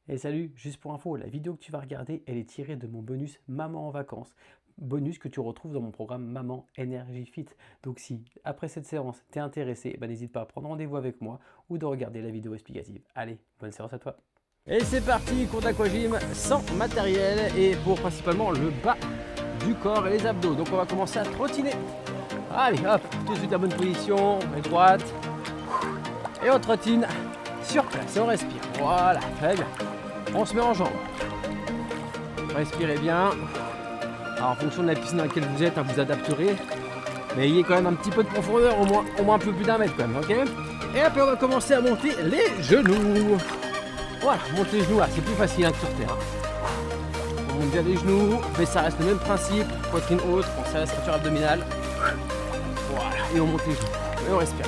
Et salut, juste pour info, la vidéo que tu vas regarder, elle est tirée de mon bonus Maman en vacances. Bonus que tu retrouves dans mon programme Maman Energy Fit. Donc si, après cette séance, tu es intéressé, n'hésite pas à prendre rendez-vous avec moi ou de regarder la vidéo explicative. Allez, bonne séance à toi. Et c'est parti, cours d'aquagym sans matériel et pour principalement le bas du corps et les abdos. Donc on va commencer à trottiner. Allez, hop, tout de suite à bonne position, main droite. Et on trottine sur place et on respire. Voilà, très bien. On se met en jambes. Respirez bien. Alors, en fonction de la piscine dans laquelle vous êtes, vous adapterez. Mais ayez quand même un petit peu de profondeur, au moins un peu plus d'1 mètre quand même, ok? Et après on va commencer à monter les genoux. Voilà, monte les genoux, c'est plus facile que sur terre. On monte bien les genoux, mais ça reste le même principe. Poitrine haute, on serre la ceinture abdominale. Voilà, et on monte les genoux. Et on respire.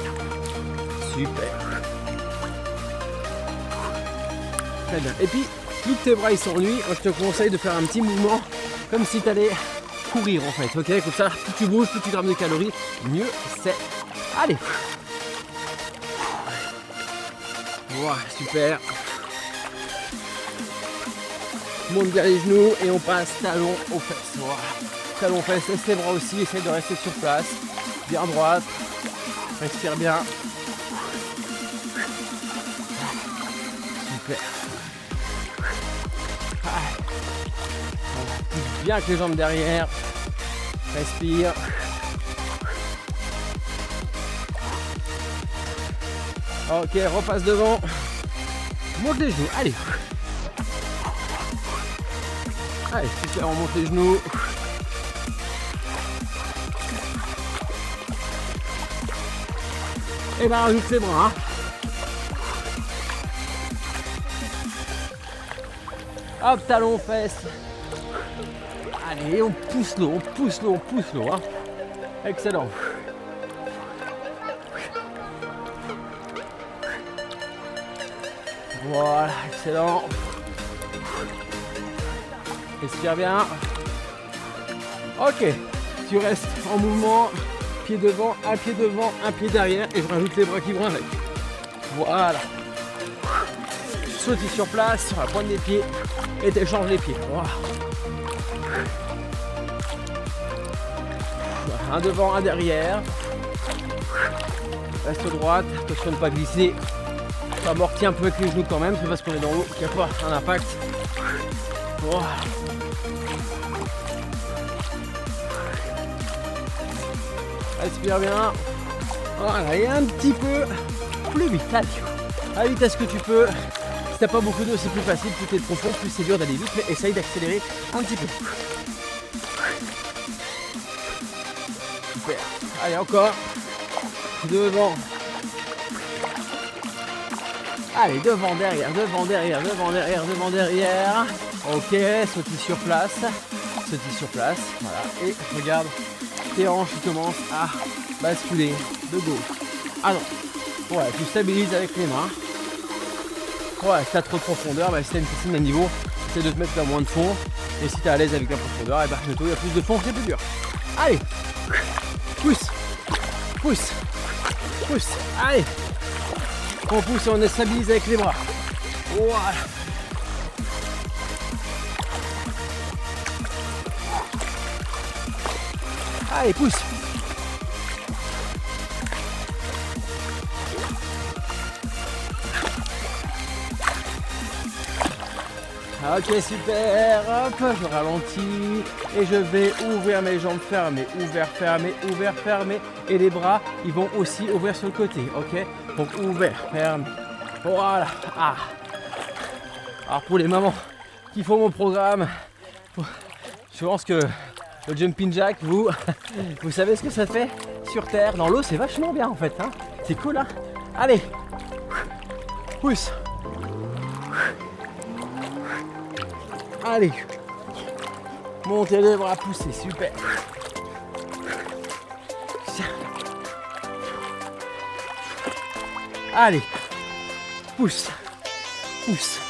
Super. Très bien. Et puis, plus tes bras ils s'ennuient, je te conseille de faire un petit mouvement comme si tu allais courir en fait. Ok, comme ça, plus tu bouges, plus tu grammes de calories, mieux c'est. Allez. Voilà, super. Monte bien les genoux et on passe talon aux fesses. Voilà. Talon aux fesses, laisse les bras aussi, essaye de rester sur place. Bien droite. Respire bien. Super. Bien avec les jambes derrière. Respire. Ok, repasse devant. Monte les genoux. Allez. Allez, super, on monte les genoux. Et ben rajoute les bras. Hop, talon aux fesses. Allez, on pousse l'eau, on pousse l'eau, on pousse l'eau. Excellent. Voilà, excellent. Respire bien. Ok, tu restes en mouvement, pied devant, un pied derrière et je rajoute les bras qui vont avec. Voilà. Sautille sur place, sur la pointe des pieds et t'échanges les pieds. Voilà. Un devant, un derrière. Reste droite, attention de ne pas glisser. Tu amortis un peu avec les genoux quand même, c'est parce qu'on est dans l'eau qu'il n'y a pas un impact. Voilà. Respire bien. Voilà, et un petit peu plus vite. Allez, à la vitesse que tu peux. Si t'as pas beaucoup d'eau, c'est plus facile. Plus t'es profond, plus c'est dur d'aller vite. Mais essaye d'accélérer un petit peu. Super. Allez, encore. Devant. Allez, devant, derrière, devant, derrière, devant, derrière, devant, derrière. Ok, sautille sur place. Sautille sur place. Voilà. Et regarde, tes hanches qui commencent à basculer de gauche à droite. Ouais, tu stabilises avec les mains. Ouais, si t'as trop de profondeur, si t'as une piscine à niveau, essaie de te mettre à moins de fond. Et si t'es à l'aise avec la profondeur, et bientôt il y a plus de fond, c'est plus dur. Allez, pousse, pousse, pousse. Allez, on pousse et on est stabilisé avec les bras. Voilà. Allez, pousse. Ok, super, hop, je ralentis et je vais ouvrir mes jambes fermées, ouvert, fermé, ouvert, fermé et les bras, ils vont aussi ouvrir sur le côté, ok? Donc ouvert, fermé, voilà. Alors pour les mamans qui font mon programme, je pense que le jumping jack, vous savez ce que ça fait sur terre, dans l'eau, c'est vachement bien en fait, c'est cool, Allez, pousse. Allez, montez les bras, poussez, super. Allez, pousse, pousse.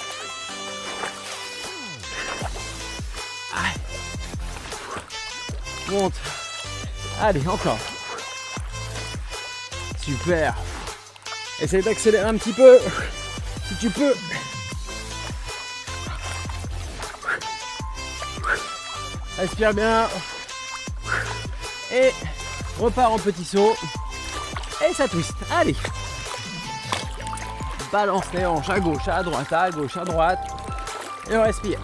Allez. Monte. Allez, encore. Super. Essaye d'accélérer un petit peu, si tu peux. Respire bien. Et repart en petit saut. Et ça twist. Allez. Balance les hanches à gauche, à droite, à gauche, à droite. Et on respire.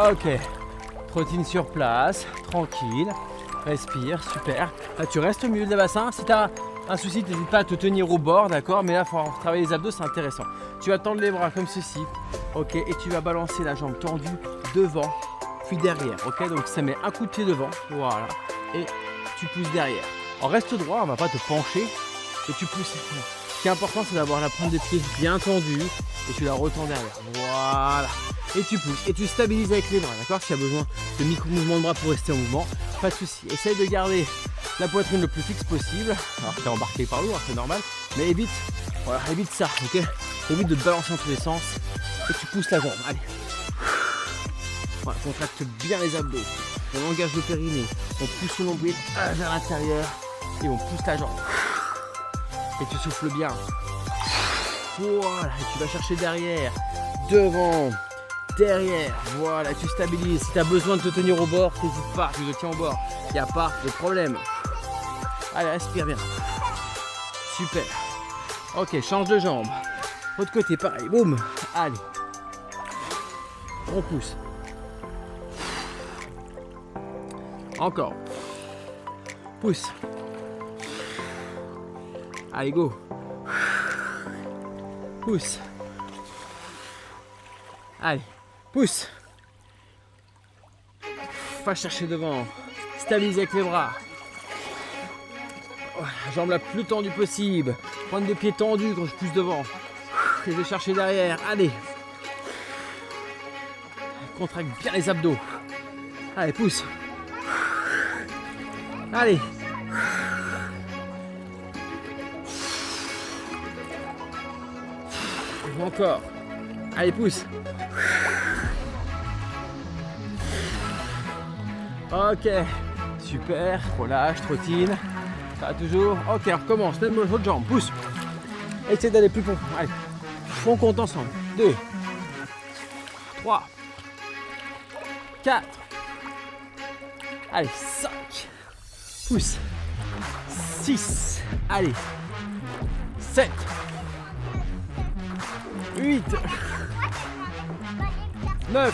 Ok, trottine sur place, tranquille, respire, super. Là, tu restes au milieu des bassins. Si tu as un souci, n'hésite pas à te tenir au bord, d'accord? Mais là, il faut travailler les abdos, c'est intéressant. Tu vas tendre les bras comme ceci, ok? Et tu vas balancer la jambe tendue devant, puis derrière, ok? Donc ça met un coup de pied devant, voilà, et tu pousses derrière. Alors reste droit, on ne va pas te pencher, et tu pousses. Ce qui est important, c'est d'avoir la pointe de pied bien tendue, et tu la retends derrière, voilà. Et tu pousses, et tu stabilises avec les bras, d'accord? S'il y a besoin de micro-mouvements de bras pour rester en mouvement, pas de souci. Essaye de garder la poitrine le plus fixe possible. Alors t'es embarqué par l'eau, hein, c'est normal, mais évite, voilà, évite ça, ok? Évite de te balancer dans tous les sens, et tu pousses la jambe, allez. Voilà, contracte bien les abdos, on engage le périnée, on pousse le nombril vers l'intérieur, et on pousse la jambe. Et tu souffles bien. Voilà, et tu vas chercher derrière, devant, derrière, voilà, tu stabilises. Si tu as besoin de te tenir au bord, n'hésite pas, tu te tiens au bord, il n'y a pas de problème. Allez, respire bien. Super. Ok, change de jambe. Autre côté, pareil, boum. Allez. On pousse. Encore. Pousse. Allez, go. Pousse. Allez, pousse. Va chercher devant. Stabilise avec les bras. La jambe la plus tendue possible. Pointe de pied tendue quand je pousse devant. Et je vais chercher derrière. Allez. Contracte bien les abdos. Allez, pousse. Allez. Encore. Allez, pousse. Ok. Super. Relâche, trottine. Ça va toujours. Ok, on recommence. Même l'autre jambe. Pousse. Essaye d'aller plus profond. Allez. On compte ensemble. 2, 3, 4. Allez, 5. Pousse. 6. Allez. 7. 8. 9.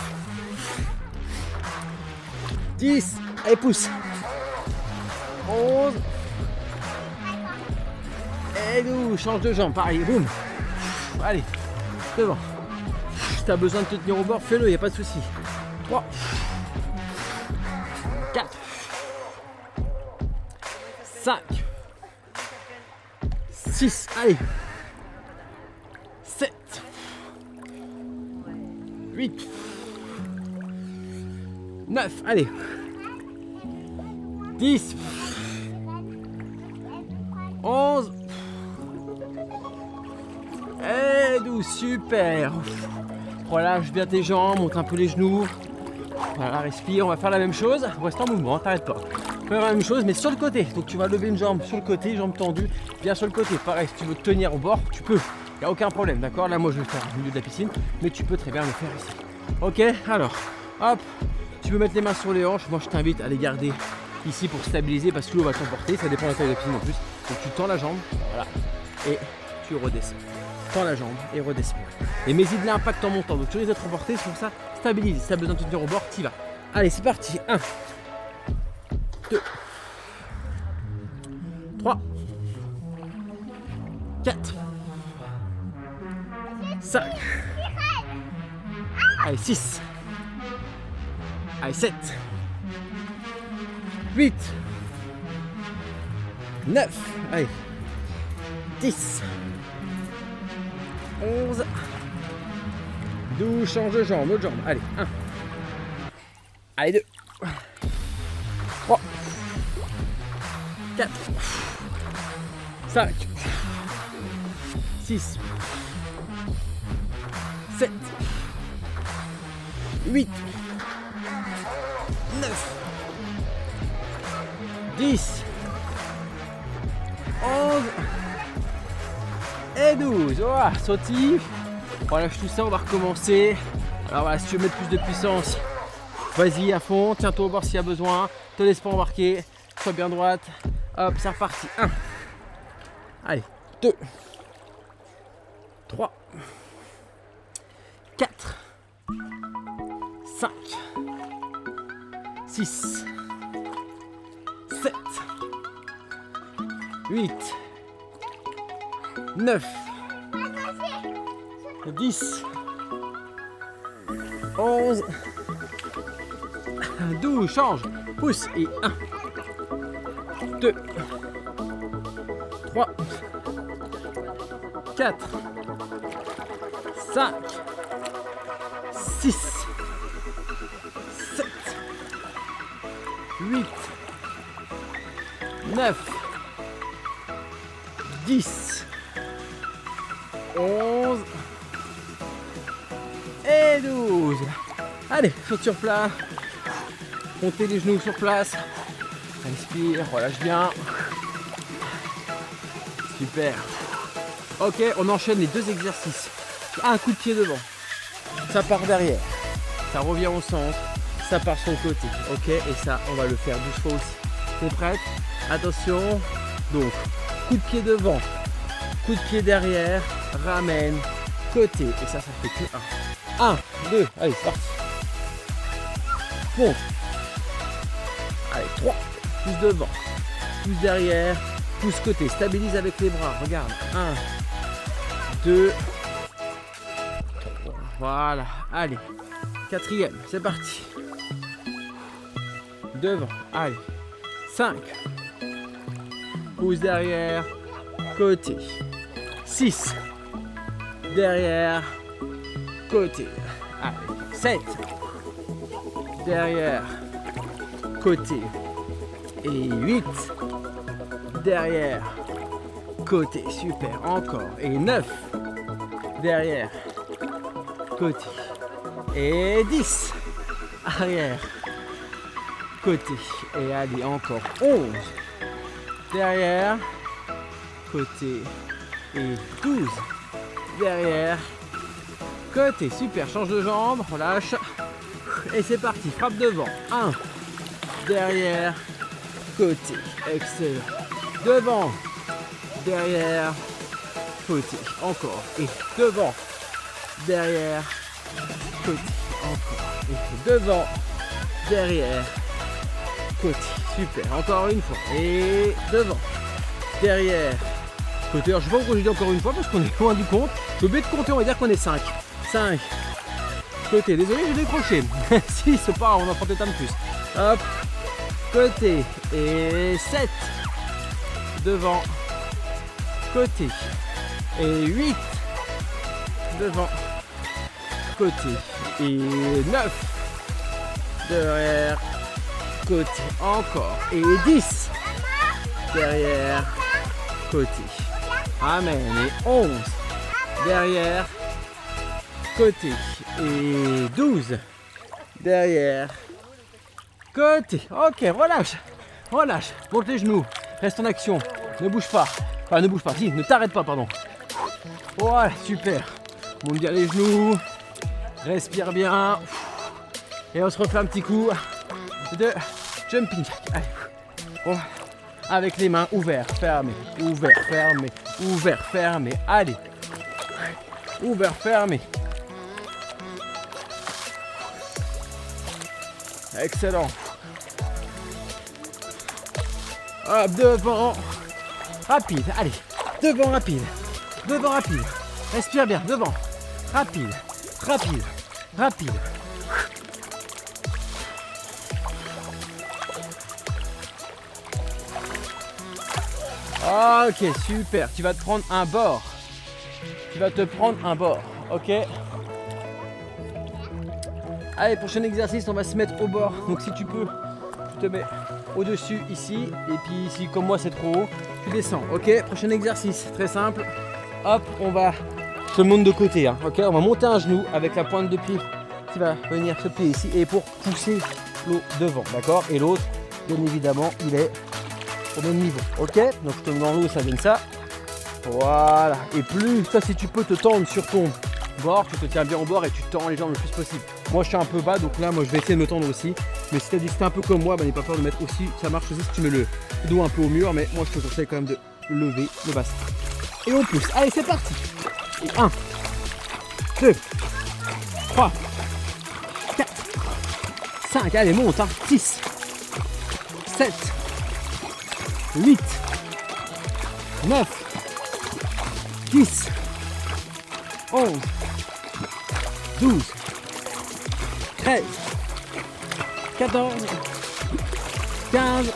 10. Allez, pousse. 11. Et 12. Change de jambe. Pareil. Boum. Allez. Devant. Si tu as besoin de te tenir au bord, fais-le. Il n'y a pas de souci. 3. 4. 5. 6. Allez. 7. 8. 9. Allez. 10. 11. Et 12. Super. Relâche bien tes jambes, monte un peu les genoux. Voilà, respire. On va faire la même chose. Reste en mouvement, t'arrêtes pas. On va faire la même chose, mais sur le côté. Donc tu vas lever une jambe sur le côté, jambe tendue, bien sur le côté. Pareil, si tu veux te tenir au bord, tu peux. Il n'y a aucun problème, d'accord? Là, moi, je vais le faire au milieu de la piscine, mais tu peux très bien le faire ici. Ok, alors, hop, tu peux mettre les mains sur les hanches. Moi, je t'invite à les garder ici pour stabiliser parce que l'eau va t'emporter. Ça dépend de la taille de la piscine en plus. Donc, tu tends la jambe, voilà, et tu redescends. Tends la jambe et redescends. Et mets-y de l'impact en montant. Donc, tu risques d'être emporté, c'est pour ça, stabilise. Si tu as besoin de te tenir au bord, t'y vas. Allez, c'est parti. 1, 2, 3, 4, 5. Allez, 6. Allez, 7. 8. 9. Allez. 10. 11. 12. Change de jambe, autre jambe. Allez, 1. Allez, 2. 3. 4. 5. 6. 7. 8, 9, 10, 11 et 12. Voilà, sautille. On relâche tout ça, on va recommencer. Alors voilà, si tu veux mettre plus de puissance, vas-y à fond, tiens-toi au bord s'il y a besoin, te laisse pas embarquer, sois bien droite. Hop, c'est reparti. 1. Allez, 2, 3, 4, 5, 6, 7, 8, 9, 10, 11, 12, change, pousse et 1, 2, 3, 4, 5, 6, 7, 8, 9, 10, 11 et 12. Allez, saute sur plat. Montez les genoux sur place. Inspire, relâche bien. Super. Ok, on enchaîne les 2 exercices. Un coup de pied devant. Ça part derrière. Ça revient au centre. Ça part sur le côté. Ok, et ça, on va le faire 12 fois aussi. T'es prête? Attention. Donc, coup de pied devant. Coup de pied derrière. Ramène. Côté. Et ça fait que 1. 1, 2. Allez, c'est parti. Bon. Allez, 3. Pousse devant. Pousse derrière. Pousse côté. Stabilise avec les bras. Regarde. 1, 2, 3. Voilà. Allez. 4e. C'est parti. Devant. Allez. 5. Pousse derrière. Côté. 6. Derrière. Côté. Allez. 7. Derrière. Côté. Et 8. Derrière. Côté. Super. Encore. Et 9. Derrière. Côté. Et 10. Arrière. Côté. Et allez, encore 11. Derrière. Côté. Et 12. Derrière. Côté. Super. Change de jambe. Relâche. Et c'est parti. Frappe devant. 1. Derrière. Côté. Excellent. Devant. Derrière. Côté. Encore. Et devant. Derrière. Côté. Encore. Et devant. Derrière. Côté. Super. Encore une fois. Et devant. Derrière. Côté. Alors je sais pas pourquoi je dis encore une fois parce qu'on est loin du compte. J'ai oublié de compter, on va dire qu'on est 5. 5. Côté. Désolé, j'ai décroché. 6, c'est pas grave, on en prend peut-être un de plus. Hop. Côté. Et 7. Devant. Côté. Et 8. Devant. Côté. Et 9. Derrière. Côté. Encore. Et 10. Derrière. Côté. Amen. Et 11. Derrière. Côté. Et 12. Derrière. Côté. Ok, relâche. Relâche. Monte les genoux. Reste en action. Ne bouge pas. Enfin, ne bouge pas. Si, ne t'arrête pas, pardon. Voilà, super. Monte bien les genoux. Respire bien. Et on se refait un petit coup de jumping jack. Allez. Oh. Avec les mains ouvertes, fermées, ouvertes, fermées, ouvertes, fermées. Allez. Ouvert, fermé. Excellent. Hop, devant. Rapide, allez. Devant, rapide. Devant, rapide. Respire bien, devant. Rapide, rapide, rapide. Ok, super. Tu vas te prendre un bord. Tu vas te prendre un bord, ok? Allez, prochain exercice, on va se mettre au bord. Donc si tu peux, tu te mets au-dessus ici. Et puis si comme moi c'est trop haut, tu descends, ok? Prochain exercice, très simple. Hop, on va... Je te monte de côté, hein, ok? On va monter un genou avec la pointe de pied qui va venir se plier ici et pour pousser l'eau devant, d'accord? Et l'autre, bien évidemment, il est au même niveau, ok? Donc je te mets dans l'eau, ça donne ça. Voilà, et plus, ça si tu peux te tendre sur ton bord, tu te tiens bien au bord et tu tends les jambes le plus possible. Moi je suis un peu bas, donc là moi je vais essayer de me tendre aussi. Mais si tu as dit que c'était un peu comme moi, n'aie pas peur de mettre aussi, ça marche aussi si tu mets le dos un peu au mur, mais moi je te conseille quand même de lever le bassin. Et on pousse, allez c'est parti. Et 1, 2, 3, 4, 5, allez monte, hein. 6, 7, 8, 9, 10, 11, 12, 13, 14, 15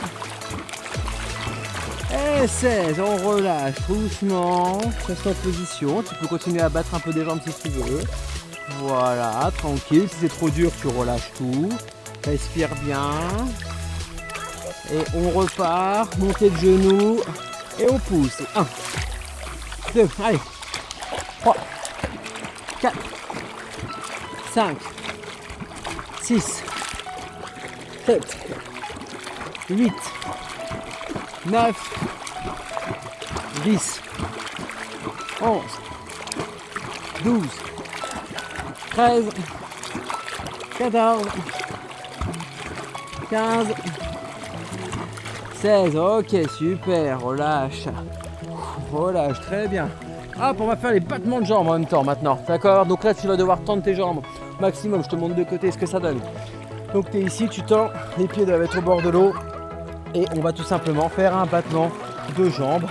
et 16. On relâche doucement, reste en position. Tu peux continuer à battre un peu des jambes si tu veux. Voilà, tranquille. Si c'est trop dur, tu relâches tout. Respire bien. Et on repart. Montée de genoux. Et on pousse. 1, 2, allez. 3, 4, 5, 6, 7, 8, 9, 10, 11, 12, 13, 14, 15, 16. Ok, super, relâche. Relâche, très bien. Hop, on va faire les battements de jambes en même temps maintenant. D'accord? Donc là, tu vas devoir tendre tes jambes maximum. Je te montre de côté ce que ça donne. Donc tu es ici, tu tends, les pieds doivent être au bord de l'eau. Et on va tout simplement faire un battement de jambes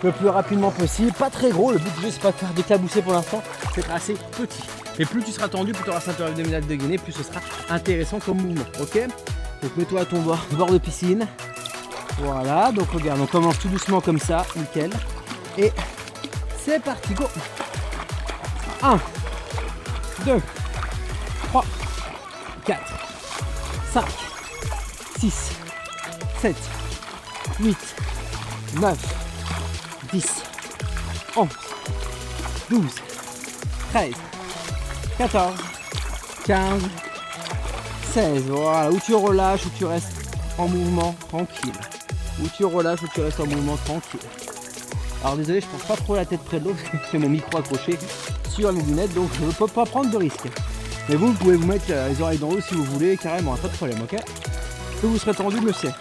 le plus rapidement possible. Pas très gros, le but du jeu c'est pas de faire d'éclabousser pour l'instant, c'est d'être assez petit. Et plus tu seras tendu, plus tu auras ceinture abdominale de gainer, plus ce sera intéressant comme mouvement. Ok? Donc mets-toi à ton bord de piscine. Voilà, donc regarde, on commence tout doucement comme ça, nickel. Et c'est parti, go! 1, 2, 3, 4, 5, 6, 7, 8, 9, 10, 11, 12, 13, 14, 15, 16. Voilà, où tu relâches, où tu restes en mouvement tranquille. Où tu relâches, où tu restes en mouvement tranquille. Alors désolé, je ne pense pas trop la tête près de l'eau, j'ai mon micro accroché sur les lunettes, donc je ne peux pas prendre de risque. Mais vous pouvez vous mettre les oreilles dans l'eau si vous voulez, carrément, pas de problème, ok? Que vous serez tendu, monsieur.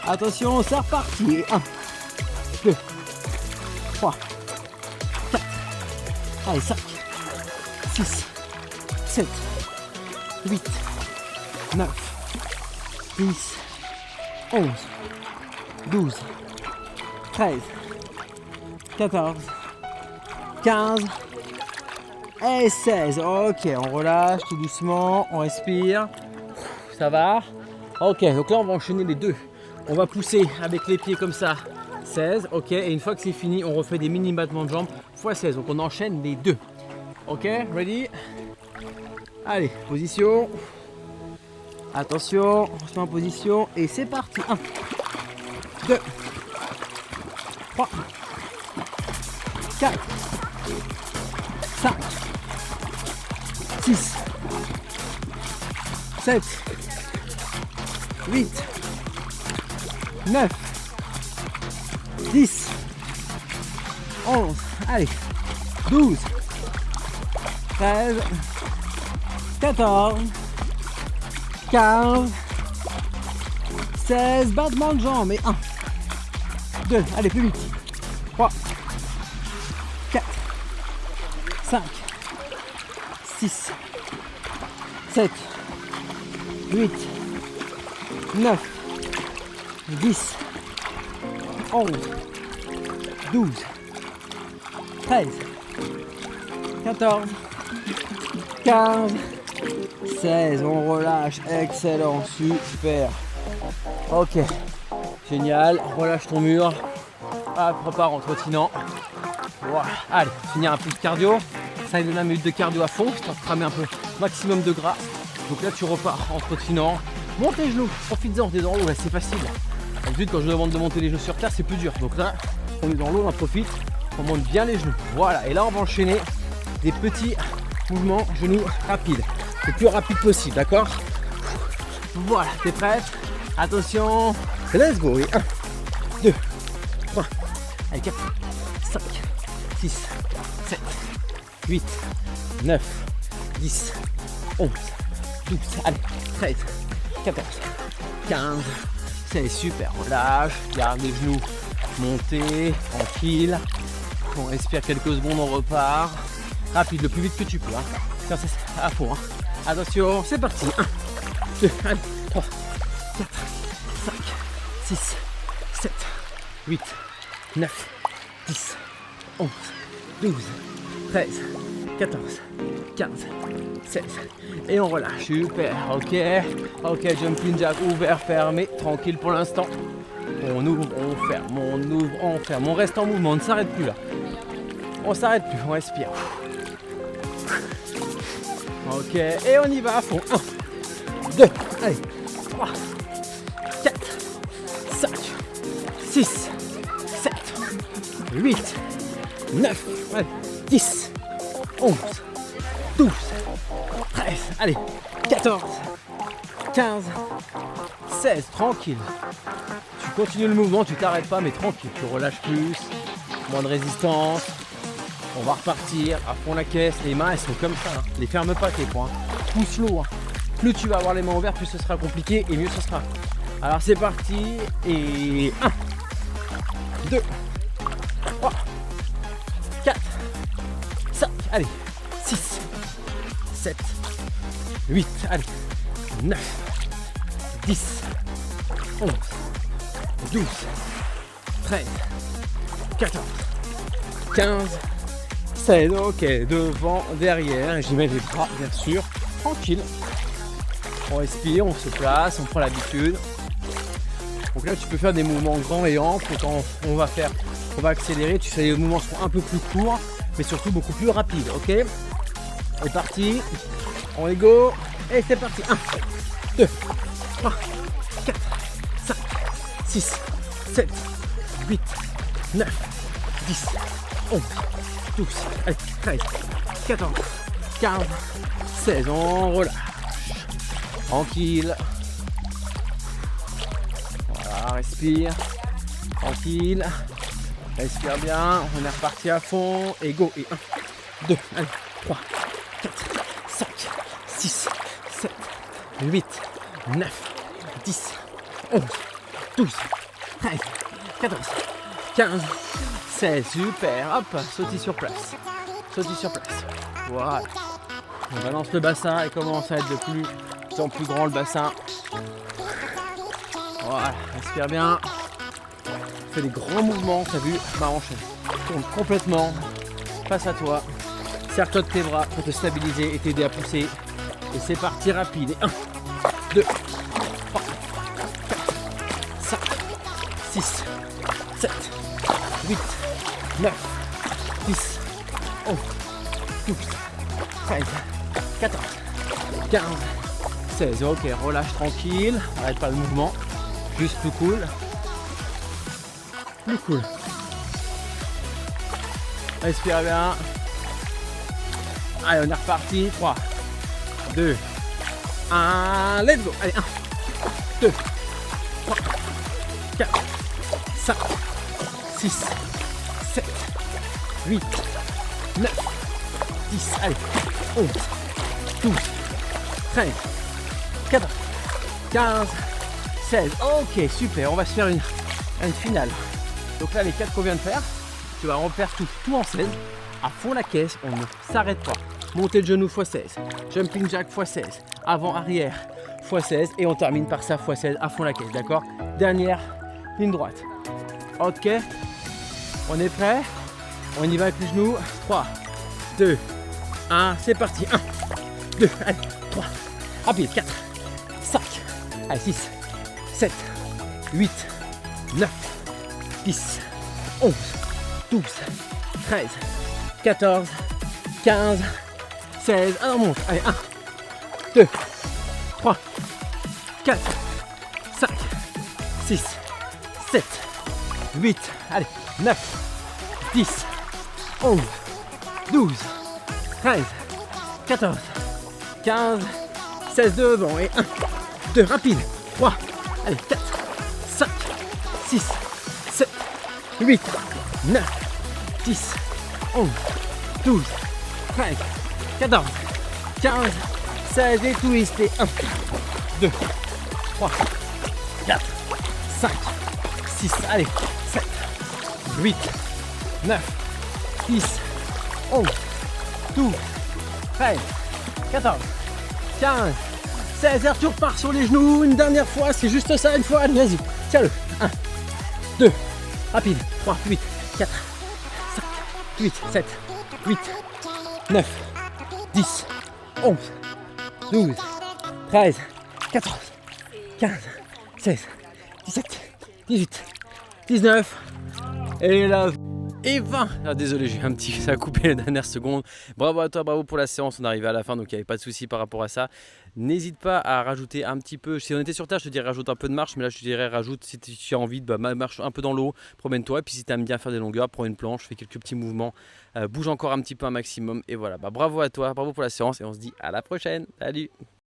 Attention, c'est reparti. 1, 2, 3, 4, allez, 5, 6, 7, 8, 9, 10, 11, 12, 13, 14, 15 et 16. Ok, on relâche tout doucement, on respire. Ça va? Ok, donc là on va enchaîner les deux. On va pousser avec les pieds comme ça, 16, ok. Et une fois que c'est fini, on refait des mini battements de jambes x 16. Donc on enchaîne les deux. Ok, ready? Allez, position. Attention, on se met en position et c'est parti. 1, 2, 3, 4, 5, 6, 7, 8, 9, 10, 11, allez, 12, 13, 14, 15, 16, battement de jambes, et 1, 2, allez plus vite, 3, 4, 5, 6, 7, 8, 9, 10, 11, 12, 13, 14, 15, 16, on relâche, excellent, super. Ok, génial, relâche ton mur, hop, repars en trottinant. Voilà, allez, finir un peu de cardio, 5 minutes de cardio à fond, histoire de cramer un peu maximum de gras. Donc là tu repars en trottinant, monte les genoux, profite-en, t'es dans l'eau, c'est facile. D'habitude quand je demande de monter les genoux sur terre c'est plus dur, donc là on est dans l'eau, on en profite, on monte bien les genoux. Voilà, et là on va enchaîner des petits mouvements genoux rapides. le plus rapide possible, d'accord? Voilà, t'es prête? Attention, let's go. 1, 2, 3, allez 4, 5, 6, 7, 8, 9, 10, 11, 12, allez, 13, 14, 15, c'est super, relâche, garde les genoux montés, tranquille, on respire quelques secondes, on repart, rapide, le plus vite que tu peux, hein. Ça, c'est à fond, hein. Attention, c'est parti, 1, 2, allez, 3, 4, 5, 6, 7, 8, 9, 10, 11, 12, 13, 14, 15, 16. Et on relâche. Super. Ok. Ok, jumping jack, ouvert, fermé. Tranquille pour l'instant. On ouvre, on ferme, on ouvre, on ferme. On reste en mouvement, on ne s'arrête plus là. On s'arrête plus, on respire. Ok, et on y va à fond. 1, 2, allez, 3, 4, 5, 6, 7, 8, 9, allez, 10, 11, 12, 13, allez, 14, 15, 16, tranquille. Tu continues le mouvement, tu t'arrêtes pas, mais tranquille, tu relâches plus, moins de résistance. On va repartir à fond la caisse, les mains elles sont comme ça, hein. Les ferme pas tes poings, pousse l'eau, hein. Plus tu vas avoir les mains ouvertes, plus ce sera compliqué et mieux ce sera. Alors c'est parti, et 1, 2, 3, 4, 5, allez, 6, 7, 8, allez, 9, 10, 11, 12, 13, 14, 15, 16, ok, devant, derrière, j'y mets les bras bien sûr, tranquille. On respire, on se place, on prend l'habitude. Donc là tu peux faire des mouvements grands et amples, quand on va accélérer, tu fais des mouvements qui sont un peu plus courts, mais surtout beaucoup plus rapides, ok? C'est parti, on est go, et c'est parti, 1, 2, 3, 4, 5, 6, 7, 8, 9, 10, 11, 12, allez, 13, 14, 15, 16, on relâche. Tranquille. Voilà, respire. Tranquille. Respire bien. On est reparti à fond. Et go. Et 1, 2, allez, 3, 4, 5, 6, 7, 8, 9, 10, 11, 12, 13, 14, 15, 16. Super. Hop, sautille sur place. Sautille sur place. Voilà. On balance le bassin et commence à être de plus en plus grand le bassin. Voilà, respire bien. Fais des grands mouvements, t'as vu, ma hanche tourne complètement face à toi. Serre-toi de tes bras pour te stabiliser et t'aider à pousser. Et c'est parti rapide. Et 1, 2, 3, 4, 5, 6, 7, 8, 9, 10, 11, 12, 13, 14, 15, 16. Ok, relâche tranquille, arrête pas le mouvement, juste plus cool. Plus cool. Respire bien. Allez, on est reparti. 3, 2, 1, let's go. Allez, 1, 2, 3, 4, 5, 6, 7, 8, 9, 10, allez, 11, 12, 13, 14, 15, 16. Ok, super. On va se faire une finale. Donc là, les 4 qu'on vient de faire, tu vas refaire tout en 16. À fond la caisse, on ne s'arrête pas. Montée de genou x16. Jumping jack x16. Avant, arrière x16. Et on termine par ça x16 à fond la caisse. D'accord? Dernière ligne droite. Ok. On est prêt? On y va avec les genoux. 3, 2, 1. C'est parti. 1, 2, allez, 3. Rapide. 4, 5, allez, 6, 7, 8, 9, 10, 11, 12, 13, 14, 15, 16. Alors on monte. Allez, 1, 2, 3, 4, 5, 6, 7, 8, allez, 9, 10, 11, 12, 13, 14, 15, 16 devant. Et 1, 2, rapide. 3, allez, 4, 5, 6, 7, 8, 9, 10, 11, 12, 13, 14, 15, 16 et twist. Et 1, 2, 3, 4, 5, 6, allez, 7, 8, 9, 10, 11, 12, 13, 14, 15, 16. Et tu repars sur les genoux une dernière fois, c'est juste ça, une fois. Allez, vas-y, tiens-le. 1, 2, rapide. 3, 8, 4, 5, 8, 7, 8, 9, 10, 11, 12, 13, 14, 15, 16, 17, 18, 19. Et là, et 20. Ah, désolé, j'ai un petit, ça a coupé les dernières secondes. Bravo à toi, bravo pour la séance. On est arrivé à la fin, donc il n'y avait pas de souci par rapport à ça. N'hésite pas à rajouter un petit peu. Si on était sur terre, je te dirais rajoute un peu de marche, mais là je te dirais rajoute, si tu as envie, marche un peu dans l'eau, promène-toi. Et puis si tu aimes bien faire des longueurs, prends une planche, fais quelques petits mouvements, bouge encore un petit peu un maximum. Et voilà, bravo à toi, bravo pour la séance, et on se dit à la prochaine. Salut.